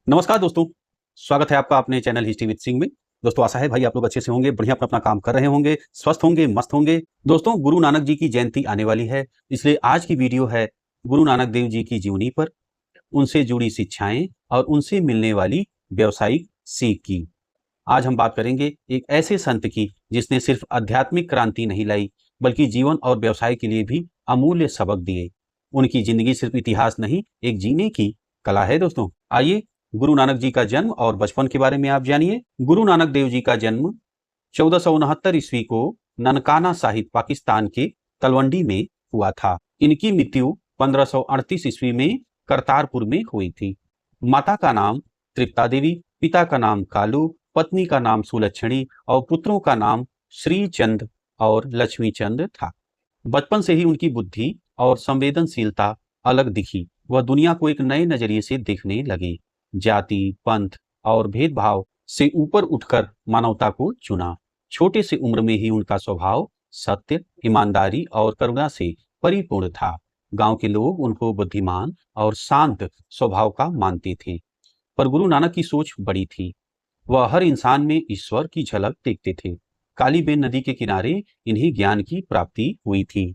नमस्कार दोस्तों, स्वागत है आपका अपने चैनल हिस्ट्री विद सिंह में। दोस्तों आशा है भाई आप लोग अच्छे से होंगे, बढ़िया अपना अपना काम कर रहे होंगे, स्वस्थ होंगे, मस्त होंगे। दोस्तों गुरु नानक जी की जयंती आने वाली है, इसलिए आज की वीडियो है गुरु नानक देव जी की जीवनी पर, उनसे जुड़ी शिक्षाएं और उनसे मिलने वाली व्यावसायिक सीख की। आज हम बात करेंगे एक ऐसे संत की जिसने सिर्फ आध्यात्मिक क्रांति नहीं लाई, बल्कि जीवन और व्यवसाय के लिए भी अमूल्य सबक दिए। उनकी जिंदगी सिर्फ इतिहास नहीं, एक जीने की कला है। दोस्तों आइए गुरु नानक जी का जन्म और बचपन के बारे में आप जानिए। गुरु नानक देव जी का जन्म 1469 ईस्वी को ननकाना साहिब पाकिस्तान के तलवंडी में हुआ था। इनकी मृत्यु 1538 ईस्वी में करतारपुर में हुई थी। माता का नाम तृप्ता देवी, पिता का नाम कालू, पत्नी का नाम सुलक्षणी और पुत्रों का नाम श्रीचंद और लक्ष्मीचंद था। बचपन से ही उनकी बुद्धि और संवेदनशीलता अलग दिखी। वह दुनिया को एक नए नजरिए से देखने लगे। जाति, पंथ और भेदभाव से ऊपर उठकर मानवता को चुना। छोटे से उम्र में ही उनका स्वभाव सत्य, ईमानदारी और करुणा से परिपूर्ण था। गांव के लोग उनको बुद्धिमान और शांत स्वभाव का मानते थे। पर गुरु नानक की सोच बड़ी थी। वह हर इंसान में ईश्वर की झलक देखते थे। कालीबेन नदी के किनारे इन्हें ज्ञान की प्राप्ति हुई थी।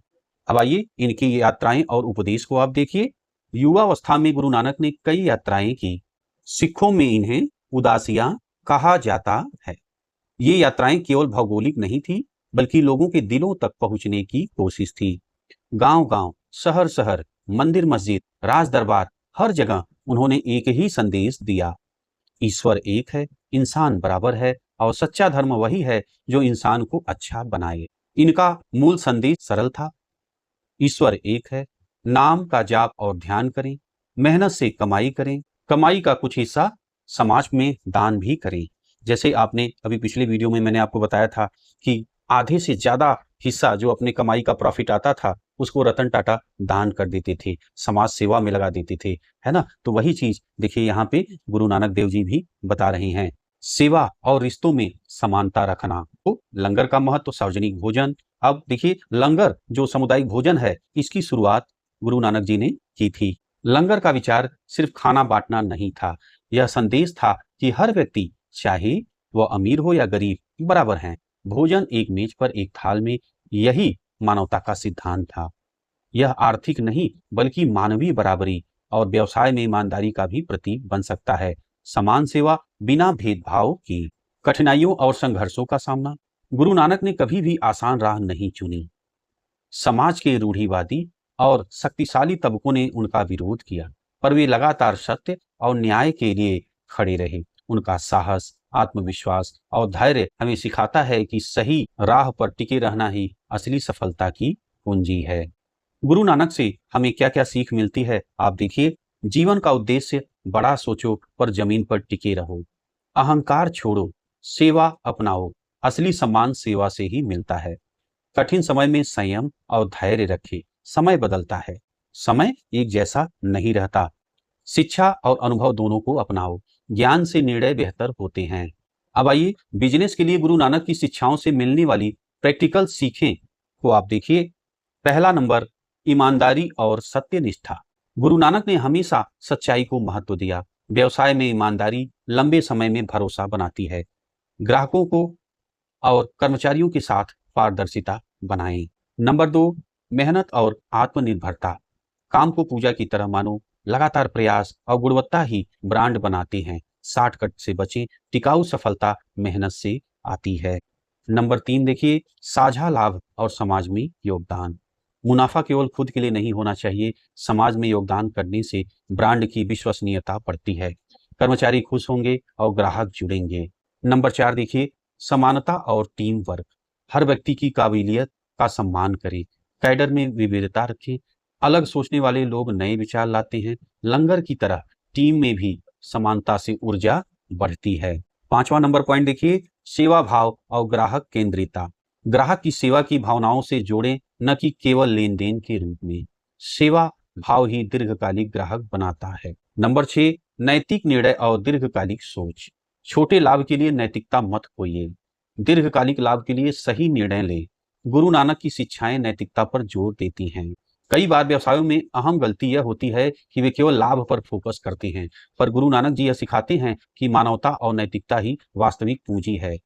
अब आइए इनकी यात्राएं और उपदेश को आप देखिए। युवावस्था में गुरु नानक ने कई यात्राएं की। सिखों में इन्हें उदासियां कहा जाता है। ये यात्राएं केवल भौगोलिक नहीं थी, बल्कि लोगों के दिलों तक पहुंचने की कोशिश थी। गांव-गांव, शहर-शहर, मंदिर-मस्जिद, राज दरबार, हर जगह उन्होंने एक ही संदेश दिया। ईश्वर एक है, इंसान बराबर है और सच्चा धर्म वही है जो इंसान को अच्छा बनाए। इनका मूल संदेश सरल था। ईश्वर एक है, नाम का जाप और ध्यान करें, मेहनत से कमाई करें, कमाई का कुछ हिस्सा समाज में दान भी करें। जैसे आपने अभी पिछले वीडियो में मैंने आपको बताया था कि आधे से ज्यादा हिस्सा जो अपने कमाई का प्रॉफिट आता था उसको रतन टाटा दान कर देते थे, समाज सेवा में लगा देते थे, है ना। तो वही चीज देखिए यहाँ पे गुरु नानक देव जी भी बता रहे हैं। सेवा और रिश्तों में समानता रखना। तो लंगर का महत्व, सार्वजनिक भोजन। अब देखिए लंगर जो सामुदायिक भोजन है, इसकी शुरुआत गुरु नानक जी ने की थी। लंगर का विचार सिर्फ खाना बांटना नहीं था, यह संदेश था कि हर व्यक्ति, चाहे वह अमीर हो या गरीब, बराबर हैं। भोजन एक मेज पर एक थाल में, यही मानवता का सिद्धांत था। यह आर्थिक नहीं बल्कि मानवीय बराबरी और व्यवसाय में ईमानदारी का भी प्रतीक बन सकता है। समान सेवा बिना भेदभाव की। कठिनाइयों और संघर्षों का सामना। गुरु नानक ने कभी भी आसान राह नहीं चुनी। समाज के रूढ़िवादी और शक्तिशाली तबकों ने उनका विरोध किया, पर वे लगातार सत्य और न्याय के लिए खड़े रहे। उनका साहस, आत्मविश्वास और धैर्य हमें सिखाता है कि सही राह पर टिके रहना ही असली सफलता की कुंजी है। गुरु नानक से हमें क्या क्या सीख मिलती है आप देखिए। जीवन का उद्देश्य बड़ा सोचो पर जमीन पर टिके रहो। अहंकार छोड़ो, सेवा अपनाओ। असली सम्मान सेवा से ही मिलता है। कठिन समय में संयम और धैर्य रखें। समय बदलता है, समय एक जैसा नहीं रहता। शिक्षा और अनुभव दोनों को अपनाओ। ज्ञान से निर्णय बेहतर होते हैं। अब आइए बिजनेस के लिए गुरु नानक की शिक्षाओं से मिलने वाली प्रैक्टिकल सीखें को आप देखिए। पहला नंबर, ईमानदारी और सत्यनिष्ठा। गुरु नानक ने हमेशा सच्चाई को महत्व दिया। व्यवसाय में ईमानदारी लंबे समय में भरोसा बनाती है। ग्राहकों को और कर्मचारियों के साथ पारदर्शिता बनाएं। नंबर 2, मेहनत और आत्मनिर्भरता। काम को पूजा की तरह मानो। लगातार प्रयास और गुणवत्ता ही ब्रांड बनाते हैं। शॉर्टकट से बचें। टिकाऊ सफलता मेहनत से आती है। नंबर 3 देखिए, साझा लाभ और समाज में योगदान। मुनाफा केवल खुद के लिए नहीं होना चाहिए। समाज में योगदान करने से ब्रांड की विश्वसनीयता बढ़ती है। कर्मचारी खुश होंगे और ग्राहक जुड़ेंगे। नंबर 4 देखिए, समानता और टीम वर्क। हर व्यक्ति की काबिलियत का सम्मान करें। कैडर में विविधता रखें। अलग सोचने वाले लोग नए विचार लाते हैं। लंगर की तरह टीम में भी समानता से ऊर्जा बढ़ती है। 5वां नंबर पॉइंट देखिए, सेवा भाव और ग्राहक केंद्रितता। ग्राहक की सेवा की भावनाओं से जोड़ें, न कि केवल लेन देन के रूप में। सेवा भाव ही दीर्घकालिक ग्राहक बनाता है। नंबर 6, नैतिक निर्णय और दीर्घकालिक सोच। छोटे लाभ के लिए नैतिकता मत खोइए, दीर्घकालिक लाभ के लिए सही निर्णय लें। गुरु नानक की शिक्षाएं नैतिकता पर जोर देती हैं। कई बार व्यवसायों में अहम गलती यह होती है कि वे केवल लाभ पर फोकस करते हैं, पर गुरु नानक जी यह सिखाते हैं कि मानवता और नैतिकता ही वास्तविक पूंजी है।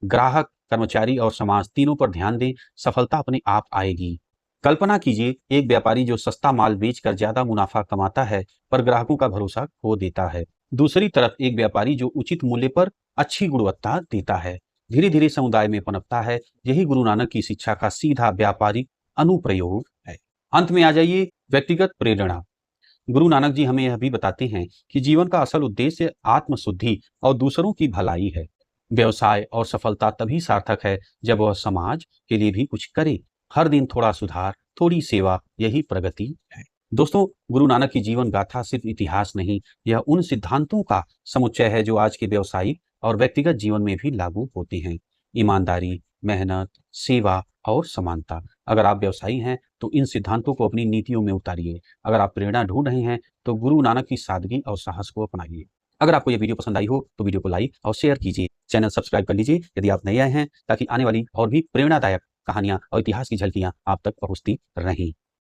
ग्राहक, कर्मचारी और समाज तीनों पर ध्यान दें, सफलता अपने आप आएगी। कल्पना कीजिए, एक व्यापारी जो सस्ता माल बेचकर ज्यादा मुनाफा कमाता है, पर ग्राहकों का भरोसा खो देता है। दूसरी तरफ एक व्यापारी जो उचित मूल्य पर अच्छी गुणवत्ता देता है, धीरे धीरे समुदाय में पनपता है। यही गुरु नानक की शिक्षा का सीधा व्यापारिक अनुप्रयोग है। अंत में आ जाइए, व्यक्तिगत प्रेरणा। गुरु नानक जी हमें यह भी बताते हैं कि जीवन का असल उद्देश्य आत्मशुद्धि और दूसरों की भलाई है। व्यवसाय और सफलता तभी सार्थक है जब वह समाज के लिए भी कुछ करे। हर दिन थोड़ा सुधार, थोड़ी सेवा, यही प्रगति है। दोस्तों, गुरु नानक की जीवन गाथा सिर्फ इतिहास नहीं, यह उन सिद्धांतों का समुच्चय है जो आज के व्यवसायिक और व्यक्तिगत जीवन में भी लागू होते हैं। ईमानदारी, मेहनत, सेवा और समानता। अगर आप व्यवसायी हैं तो इन सिद्धांतों को अपनी नीतियों में उतारिए। अगर आप प्रेरणा ढूंढ रहे हैं तो गुरु नानक की सादगी और साहस को अपनाइए। अगर आपको यह वीडियो पसंद आई हो तो वीडियो को लाइक और शेयर कीजिए। चैनल सब्सक्राइब कर लीजिए यदि आप नए आए हैं, ताकि आने वाली और भी प्रेरणादायक कहानियां और इतिहास की झलकियां आप तक पहुंचती रहें।